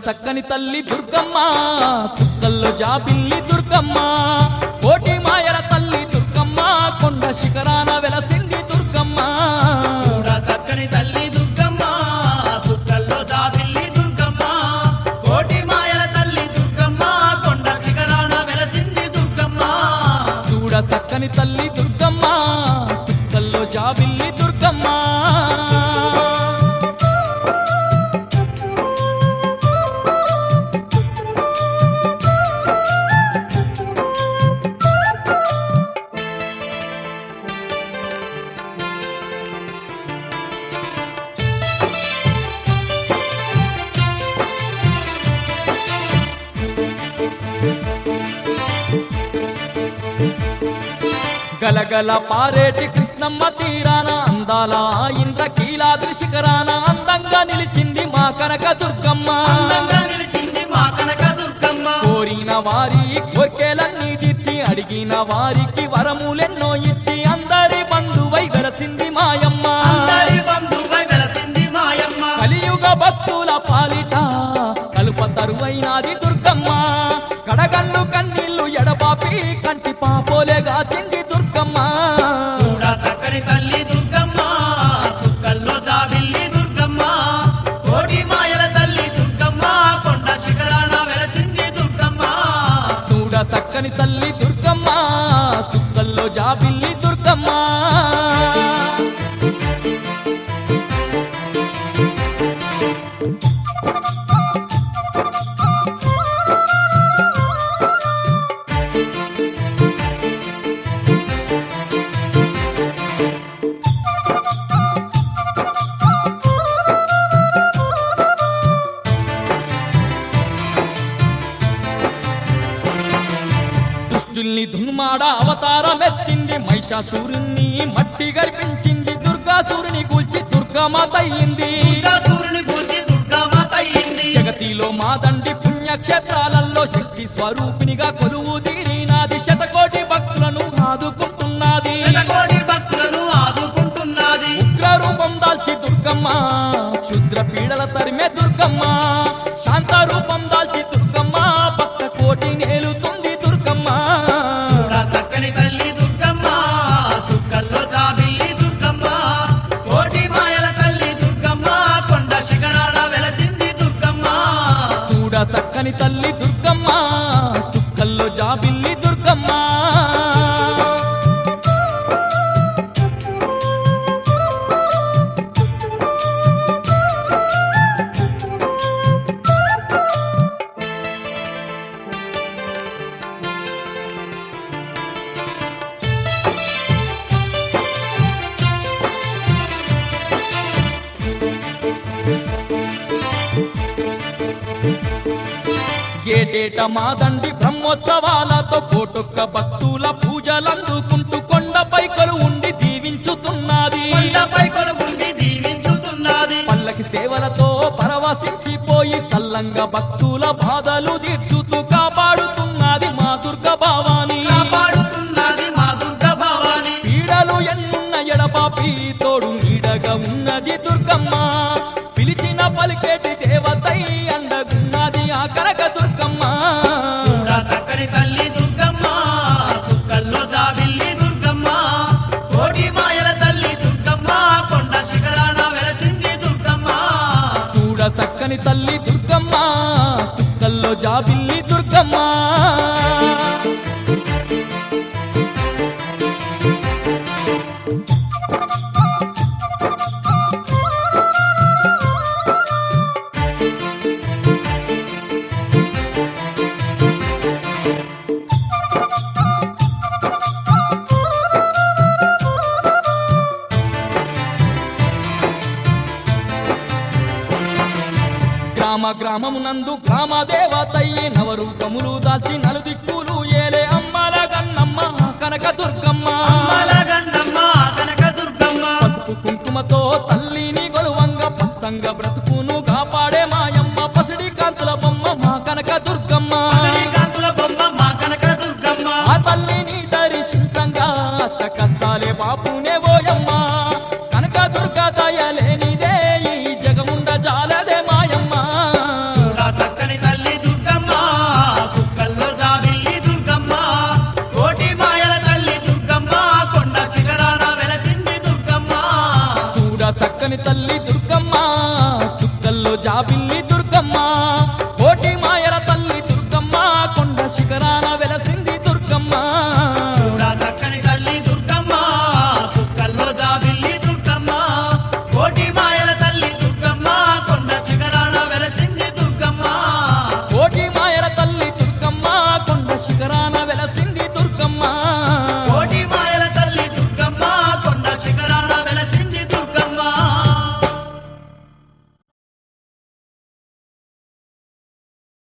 సక్కని తల్లి దుర్గమ్మ సుక్కల్లో జాబిల్లి దుర్గమ్మ కోటి మాయల తల్లి దుర్గమ్మ కొండ శిఖరాన వెలసింది దుర్గమ్మ చూడ సక్కని తల్లి దుర్గమ్మ సుక్కల్లో జాబిల్లి దుర్గమ్మ కోటి మాయల తల్లి దుర్గమ్మ కొండ శిఖరాన వెలసింది దుర్గమ్మ చూడ సక్కని తల్లి దుర్గమ్మ సుక్కల్లో జాబిల్లి దుర్గమ్మ గలగల పారేటి కృష్ణమ్మ తీరాన అందాల ఇంద్రకీలాద్రి శిఖరాన అందంగా నిలిచింది మా కనక దుర్గమ్మ అందంగా నిలిచింది మా కనక దుర్గమ్మ కోరిన వారి కోర్కెలన్నీ తీర్చి అడిగిన వారికి వరములెన్నో ఇచ్చి అందరి బంధువై వెలసింది మాయమ్మ అందరి బంధువై వెలసింది మాయమ్మ కలియుగ భక్తుల పాలిట కలుప తరువైనాది దుర్గమ్మ కడగళ్ళు కన్నీళ్లు ఎడబాపి కంటి పాపోలే గాచింది దుర్గమ్మ చూడ సక్కని తల్లి దుర్గమ్మ సుక్కల్లో జాబిల్లి దుర్గమ్మ కోటి మాయల తల్లి దుర్గమ్మ కొండ శిఖరాన వెలసింది దుర్గమ్మ చూడ సక్కని తల్లి దుర్గమ్మ సుక్కల్లో జాబిల్లి దుర్గమ్మ దుష్టుల్ని దున్మాడ అవతారమెత్తింది మహిషాసురుణ్ణి మట్టి గర్పించింది దుర్గాసురుని కూల్చి దుర్గామాత అయ్యింది దుర్గాసురుని గూర్చి దుర్గామాత అయ్యింది జగతిలో మా దండి పుణ్యక్షేత్రాలలో శక్తి స్వరూపినిగా కొలువు తీరినాది శతకోటి భక్తులను ఆదుకుంటున్నది శతకోటి భక్తులను ఆదుకుంటున్నది ఉగ్ర రూపం దాల్చి దుర్గమ్మ క్షుద్ర పీడల తరిమే దుర్గమ్మ శాంత రూపం దాల్చి దుర్గమ్మ భక్త కోటి నేలుతుంది దుర్గమ్మ చూడ సక్కని తల్లి దుర్గమ్మ సుక్కల్లో జాబిల్లి దుర్గమ్మ కోటి మాయల తల్లి దుర్గమ్మ కొండ శిఖరాన వెలసింది దుర్గమ్మ చూడ సక్కని తల్లి దుర్గమ్మ సుక్కల్లో జాబిల్లి దుర్గమ్మ ఏటేట మా దండి బ్రహ్మోత్సవాలతో కోటొక్క భక్తుల పూజలందుకుంటూ కొండపై కొలువుండి దీవించుతున్నది కొండపై కొలువుండి దీవించుతున్నది పల్లకి సేవలతో పరవశించిపోయి చల్లంగా భక్తుల బాధలు తీర్చుతూ కాపాడుతున్నది మా దుర్గ భవాని కాపాడుతున్నది మా దుర్గ భవాని పీడలు ఎన్నున్న ఎడపాపి తోడు నీడగా ఉన్నది దుర్గమ్మ పిలిచిన పలికేటి దేవతై అండగున్నది ఆ కనక దుర్గమ్మ చూడ సక్కని తల్లి దుర్గమ్మ సుక్కల్లో జాబిల్లి దుర్గమ్మ కోటి మాయల తల్లి దుర్గమ్మ కొండ శిఖరాన వెలసింది దుర్గమ్మ చూడ సక్కని తల్లి దుర్గమ్మ సుక్కల్లో జాబిల్లి దుర్గమ్మ గ్రామమునందు గ్రామ దేవతయ్యి నవరూపములు దాల్చి నలుదిక్కులు